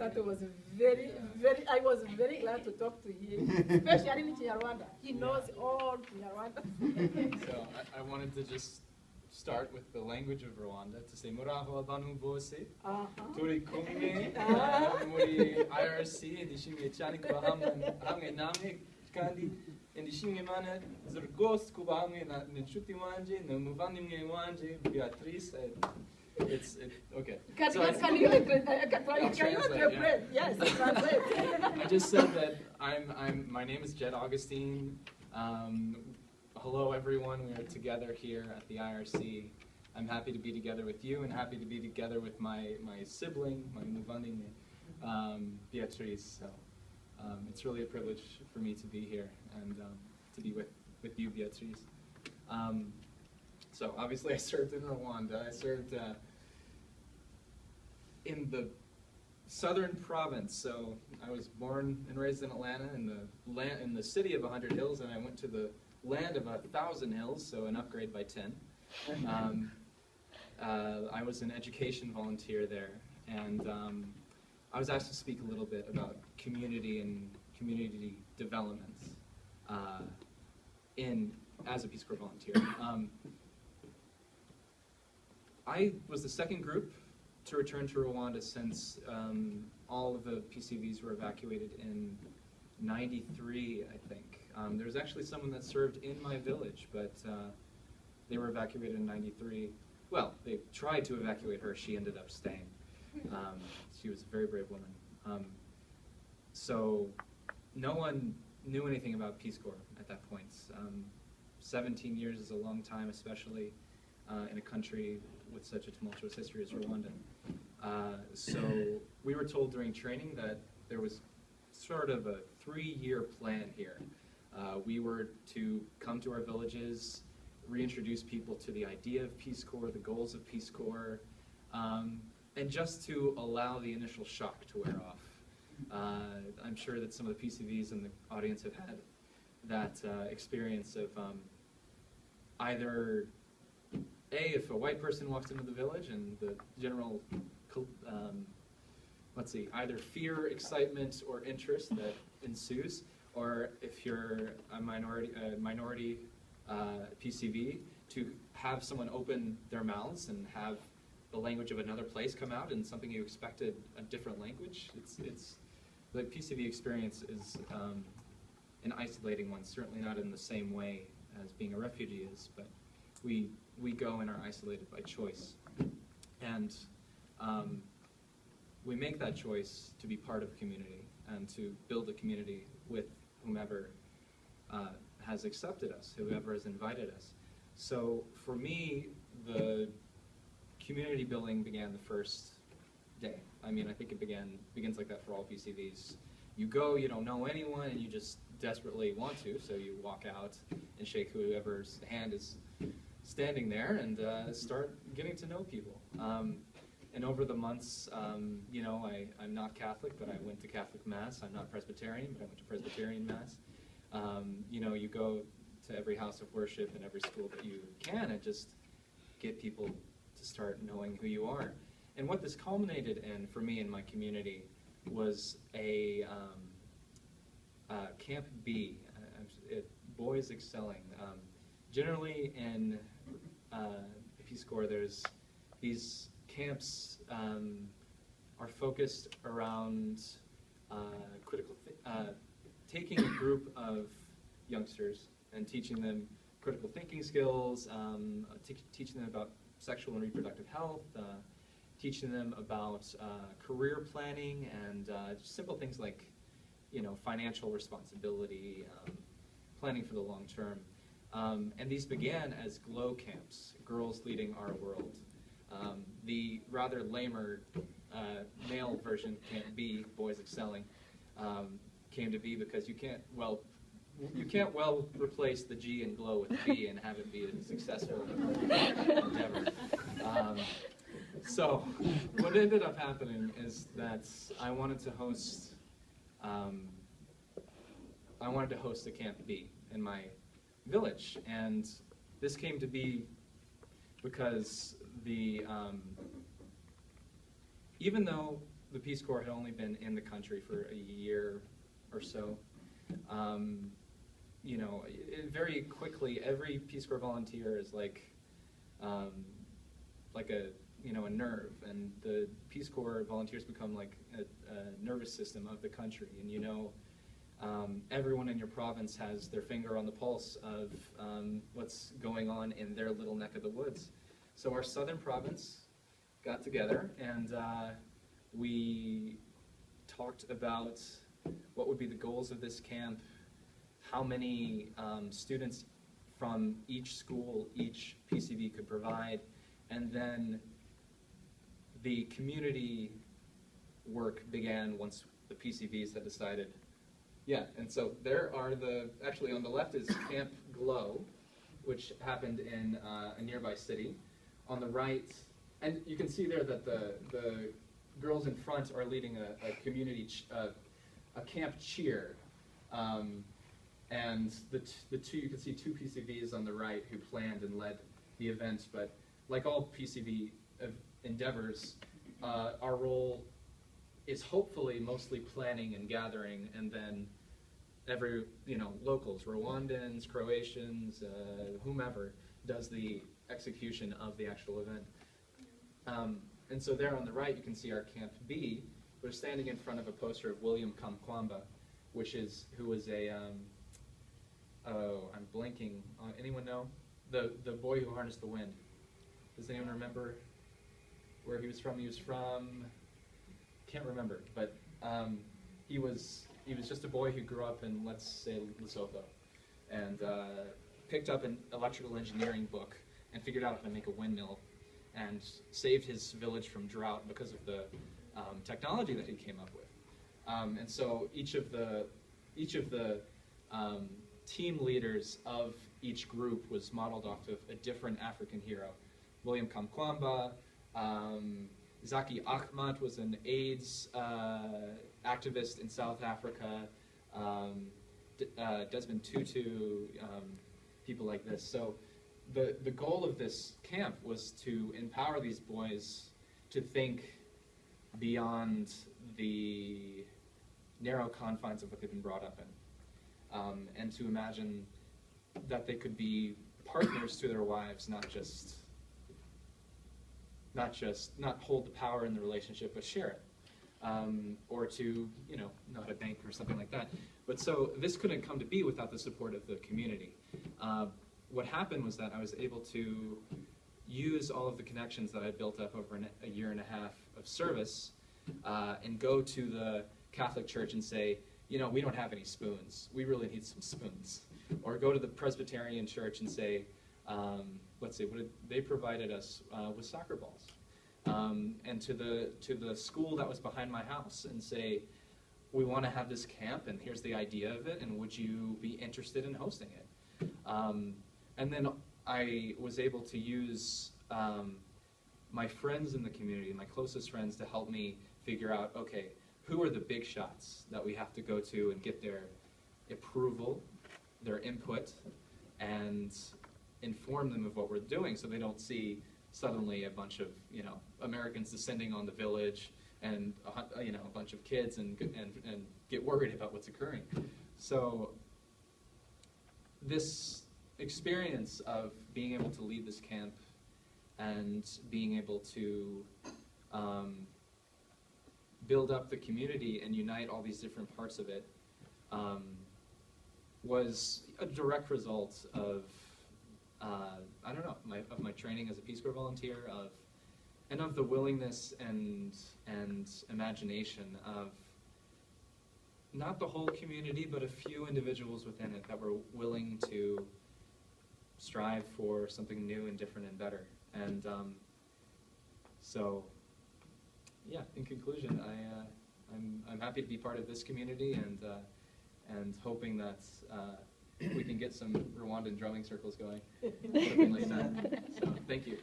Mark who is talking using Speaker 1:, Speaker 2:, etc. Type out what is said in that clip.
Speaker 1: That was I was very glad to talk to him, especially in Rwanda. He knows all Rwanda.
Speaker 2: So I wanted to just start with the language of Rwanda to say Muraho abantu bose turi kumwe muri IRC ndishimiye cyane kuba hamwe namwe kandi ndishimiye Imana rwose kuba hamwe n'inshuti wanje n'umuvandimwe wanje Beatrice. It's okay.
Speaker 1: Can you translate? Yes, translate.
Speaker 2: I just said that my name is Jed Augustine. Hello everyone, we are together here at the IRC. I'm happy to be together with you and happy to be together with my sibling, my muvandimwe, Beatrice. So it's really a privilege for me to be here and to be with you, Beatrice. So obviously I served in Rwanda. I served in the southern province. So I was born and raised in Atlanta in the city of 100 hills, and I went to the land of 1,000 hills, so an upgrade by 10. I was an education volunteer there, and I was asked to speak a little bit about community and community development as a Peace Corps volunteer. I was the second group to return to Rwanda since all of the PCVs were evacuated in '93, I think. There was actually someone that served in my village, but they were evacuated in '93. Well, they tried to evacuate her. She ended up staying. She was a very brave woman. So no one knew anything about Peace Corps at that point. 17 years is a long time, especially in a country with such a tumultuous history as Rwanda. So we were told during training that there was sort of a 3-year plan here. We were to come to our villages, reintroduce people to the idea of Peace Corps, the goals of Peace Corps, and just to allow the initial shock to wear off. I'm sure that some of the PCVs in the audience have had that experience of either if a white person walks into the village and the general, either fear, excitement, or interest that ensues, or if you're a minority PCV, to have someone open their mouths and have the language of another place come out and something you expected a different language. The PCV experience is an isolating one, certainly not in the same way as being a refugee is, but we go and are isolated by choice. And we make that choice to be part of a community and to build a community with whomever has accepted us, whoever has invited us. So for me, the community building began the first day. I mean, I think it begins like that for all PCVs. You go, you don't know anyone, and you just desperately want to, so you walk out and shake whoever's hand is standing there and start getting to know people. And over the months, you know, I'm not Catholic, but I went to Catholic Mass. I'm not Presbyterian, but I went to Presbyterian Mass. You know, you go to every house of worship and every school that you can and just get people to start knowing who you are. And what this culminated in, for me and my community, was a Camp B, Boys Excelling. Generally in the Peace Corps, there's these camps are focused around taking a group of youngsters and teaching them critical thinking skills, teaching them about sexual and reproductive health, teaching them about career planning and just simple things like, you know, financial responsibility, planning for the long term. And these began as GLOW camps, Girls Leading Our World. The rather lamer male version, Camp B, Boys Excelling, came to be because you can't well replace the G in GLOW with B and have it be a successful endeavor. So what ended up happening is that I wanted to host a Camp B in my village, and this came to be because even though the Peace Corps had only been in the country for a year or so, you know, very quickly, every Peace Corps volunteer is like a, you know, a nerve, and the Peace Corps volunteers become like a nervous system of the country, and you know, everyone in your province has their finger on the pulse of what's going on in their little neck of the woods. So our southern province got together, and we talked about what would be the goals of this camp, how many students from each school each PCV could provide, and then the community work began once the PCVs had decided. Yeah, and so there are actually on the left is Camp Glow, which happened in a nearby city. On the right, and you can see there that the girls in front are leading a community, a camp cheer. And the two, you can see two PCVs on the right who planned and led the event, but like all PCV endeavors, our role is hopefully mostly planning and gathering, and then locals, Rwandans, Croatians, whomever, does the execution of the actual event. And so there on the right, you can see our Camp B. We're standing in front of a poster of William Kamkwamba, who was a, oh, I'm blanking. Anyone know? The boy who harnessed the wind. Does anyone remember where he was from? He was from, can't remember, but he was just a boy who grew up in, let's say, Lesotho, and picked up an electrical engineering book and figured out how to make a windmill, and saved his village from drought because of the technology that he came up with. And so each of the team leaders of each group was modeled off of a different African hero. William Kamkwamba, Zaki Ahmad was an AIDS activist in South Africa, Desmond Tutu, people like this. So the goal of this camp was to empower these boys to think beyond the narrow confines of what they've been brought up in, and to imagine that they could be partners to their wives, not hold the power in the relationship, but share it, or to, not a bank or something like that. But so this couldn't come to be without the support of the community. What happened was that I was able to use all of the connections that I built up over a year and a half of service, and go to the Catholic Church and say, we don't have any spoons. We really need some spoons. Or go to the Presbyterian Church and say, let's see, they provided us with soccer balls. And to the school that was behind my house and say, we want to have this camp, and here's the idea of it, and would you be interested in hosting it? And then I was able to use my friends in the community, my closest friends, to help me figure out, okay, who are the big shots that we have to go to and get their approval, their input, and inform them of what we're doing, so they don't see suddenly a bunch of Americans descending on the village and a bunch of kids and get worried about what's occurring. So this experience of being able to lead this camp and being able to build up the community and unite all these different parts of it was a direct result of of my training as a Peace Corps volunteer, and of the willingness and imagination of not the whole community, but a few individuals within it that were willing to strive for something new and different and better. And so, yeah, in conclusion, I'm happy to be part of this community, and hoping that we can get some Rwandan drumming circles going, something like that. So, thank you.